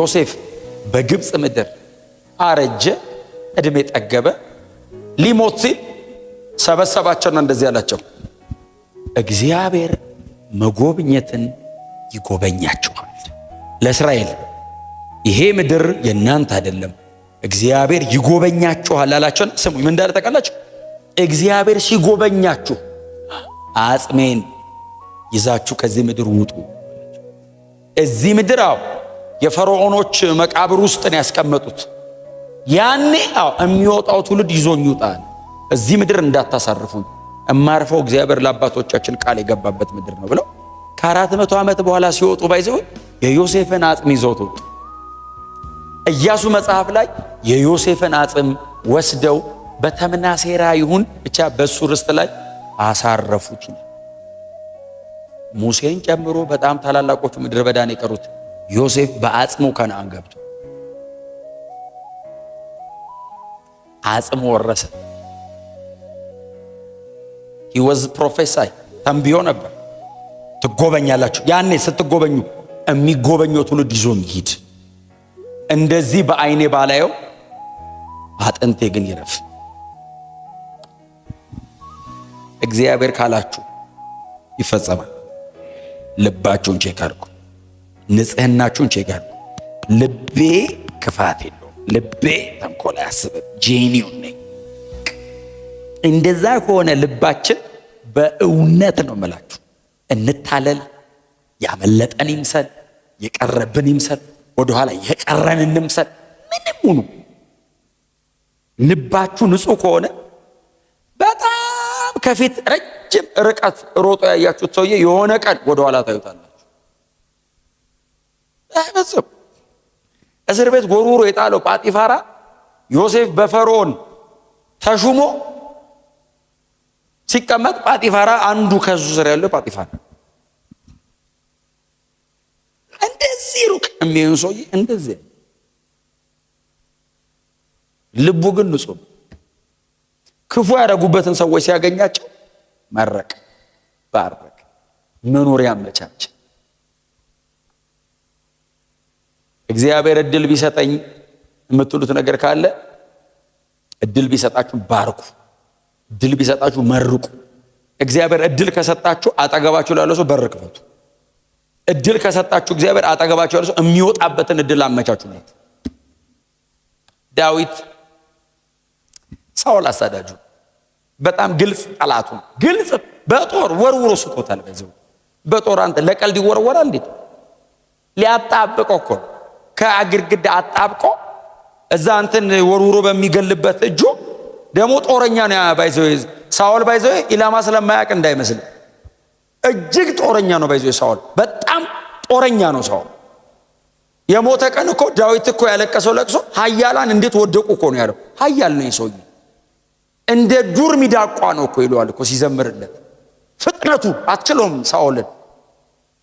ዮሴፍ በግብፅ ምድር አረጀ፣ እድሜ ጠገበ። ሊሞት ሲል ሰበሰባቸውና እንደዚህ አላቸው፣ እግዚአብሔር መጎብኘትን ይጎበኛችኋል። ለእስራኤል ይሄ ምድር የእናንተ አይደለም፣ እግዚአብሔር ይጎበኛችኋል አላቸው። ስሙ ምን እንዳለ ታውቃላችሁ? እግዚአብሔር ሲጎበኛችሁ አጽሜን ይዛችሁ ከዚህ ምድር ውጡ። እዚህ ምድር የፈርዖኖች መቃብር ውስጥ ነው ያስቀመጡት። ያኔ የሚወጣው ትውልድ ይዞኝ ይውጣል። እዚህ ምድር እንዳታሳርፉኝ፣ እማርፈው እግዚአብሔር ለአባቶቻችን ቃል የገባበት ምድር ነው ብለው ከ400 ዓመት በኋላ ሲወጡ ባይዘው የዮሴፍን አጽም ይዘውት ወጡ። ኢያሱ መጽሐፍ ላይ የዮሴፍን አጽም ወስደው በተምናሴራ ይሁን ብቻ በሱ ርስት ላይ አሳረፉት። ሙሴን ጨምሮ በጣም ታላላቆቹ ምድረ በዳን የቀሩት ዮሴፍ በአጽሙ ከነዓን ገብቶ አጽሙ ወረሰ። he was prophesy ተንብዮ ነበር። ትጎበኛላችሁ። ያኔ ስትጎበኙ የሚጎበኘው ትውልድ ይዞኝ ይሂድ። እንደዚህ በአይኔ ባላየው አጥንቴ ግን ይረፍ። እግዚአብሔር ካላችሁ ይፈጸማል። ልባችሁን ቼክ አድርጉ። ንጽህናችሁን ቼክ አድርጉ። ልቤ ክፋት የለውም፣ ልቤ ተንኮል አያስብም፣ ጄኒውን ነኝ። እንደዛ ከሆነ ልባችን በእውነት ነው የምላችሁ፣ እንታለል፣ ያመለጠን ይምሰል፣ የቀረብን ይምሰል፣ ወደኋላ የቀረን እንምሰል፣ ምንም ሁኑ ልባችሁ ንጹህ ከሆነ በጣም ከፊት ረጅም ርቀት ሮጦ ያያችሁት ሰውዬ የሆነ ቀን ወደኋላ ታዩታላችሁ። አይበጽም። እስር ቤት ጎርጉሮ የጣለው ጳጢፋራ ዮሴፍ በፈርዖን ተሹሞ ሲቀመጥ ጳጢፋራ አንዱ ከሱ ስር ያለው ጳጢፋራ እንደዚህ ሩቅ የሚሆን ሰውዬ እንደዚህ ልቡ ግን ንጹህ። ክፉ ያደረጉበትን ሰዎች ሲያገኛቸው መረቅ፣ ባረክ፣ መኖር ያመቻች። እግዚአብሔር እድል ቢሰጠኝ የምትሉት ነገር ካለ እድል ቢሰጣችሁ ባርኩ፣ እድል ቢሰጣችሁ መርቁ። እግዚአብሔር እድል ከሰጣችሁ አጠገባችሁ ላለው ሰው በር ክፈቱ። እድል ከሰጣችሁ እግዚአብሔር አጠገባችሁ ያለው ሰው የሚወጣበትን እድል አመቻቹለት። ዳዊት ሳኦል አሳዳጁ በጣም ግልጽ ጠላቱ ግልጽ በጦር ወርውሮ ስቶታል። በጦር አንተ ለቀልድ ይወረወራል እንዴ? ሊያጣብቀው እኮ ከግድግዳ አጣብቆ እዛ አንተን ወርውሮ በሚገልበት እጁ ደግሞ ጦረኛ ነው ባይዘው። ሳኦል ባይዘው ኢላማ ስለማያውቅ እንዳይመስል እጅግ ጦረኛ ነው ባይዘው። ሳኦል በጣም ጦረኛ ነው። ሳኦል የሞተ ቀን እኮ ዳዊት እኮ ያለቀሰው ለቅሶ ኃያላን እንዴት ወደቁ እኮ ነው ያለው። ኃያል ነው ሰውዬ፣ እንደ ዱር ሚዳቋ ነው እኮ ይለዋል እኮ ሲዘምርለት። ፍጥነቱ አትችለውም ሳኦልን።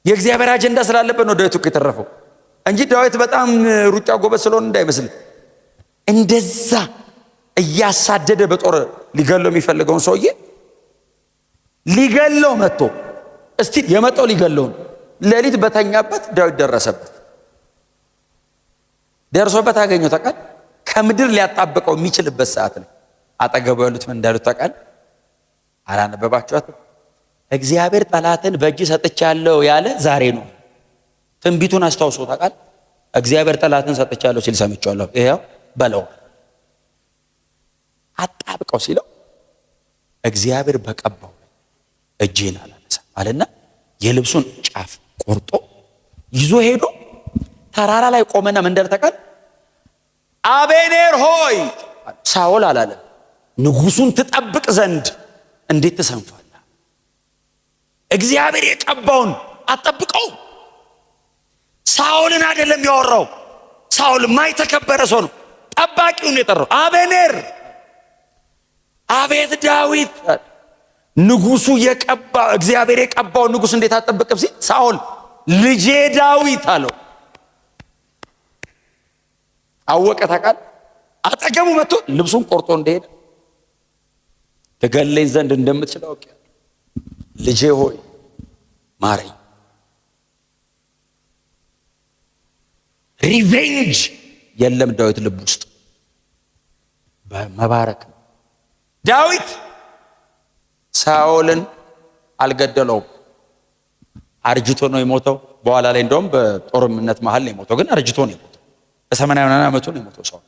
የእግዚአብሔር አጀንዳ ስላለበት ነው ዳዊት እኮ የተረፈው እንጂ ዳዊት በጣም ሩጫ ጎበዝ ስለሆነ እንዳይመስል። እንደዛ እያሳደደ በጦር ሊገለው የሚፈልገውን ሰውዬ ሊገለው መጥቶ እስቲ የመጣው ሊገለው ሌሊት በተኛበት ዳዊት ደርሶበት አገኘው። ታውቃል ከምድር ሊያጣብቀው የሚችልበት ሰዓት ነው። አጠገቡ ያሉት ምን እንዳሉት ታውቃል? አላነበባችኋትም? እግዚአብሔር ጠላትን በእጅ ሰጥቻለሁ ያለ ዛሬ ነው። ትንቢቱን አስታውሶ ታውቃል? እግዚአብሔር ጠላትን ሰጥቻለሁ ሲል ሰምቻለሁ። ይሄው በለው አጣብቀው ሲለው እግዚአብሔር በቀባው እጄን አላነሳም አለና የልብሱን ጫፍ ቆርጦ ይዞ ሄዶ ተራራ ላይ ቆመና ምን እንዳለ ታውቃል? አቤኔር ሆይ ሳኦል አላለም፣ ንጉሱን ትጠብቅ ዘንድ እንዴት ትሰንፋለህ? እግዚአብሔር የቀባውን አጠብቀው። ሳኦልን አይደለም ያወራው። ሳኦል ማይተከበረ ሰው ነው። ጠባቂውን የጠራው አቤኔር። አቤት ዳዊት ንጉሱ የቀባ እግዚአብሔር የቀባው ንጉስ እንዴት አጠብቅም ሲል ሳኦል ልጄ ዳዊት አለው። አወቀ። ታውቃል አጠገቡ መጥቶ ልብሱን ቆርጦ እንደሄደ ትገለኝ ዘንድ እንደምትችል አውቄአለሁ። ልጄ ሆይ ማረኝ። ሪቬንጅ የለም ዳዊት ልብ ውስጥ መባረክ። ዳዊት ሳኦልን አልገደለውም። አርጅቶ ነው የሞተው። በኋላ ላይ እንደውም በጦርነት መሃል ነው የሞተው፣ ግን አርጅቶ ነው የሞተው። በ80 ዓመቱ ነው የሞተው ሳኦል።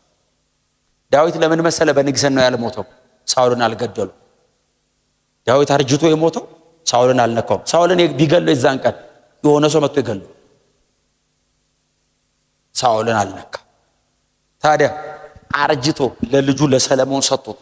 ዳዊት ለምን መሰለ በንግስና ነው ያልሞተው? ሳኦልን አልገደለው። ዳዊት አርጅቶ የሞተው ሳኦልን አልነካውም። ሳኦልን ቢገለው የዛን ቀን የሆነ ሰው መጥቶ ይገለው፣ ሳኦልን አልነካ። ታዲያ አርጅቶ ለልጁ ለሰለሞን ሰጥቶት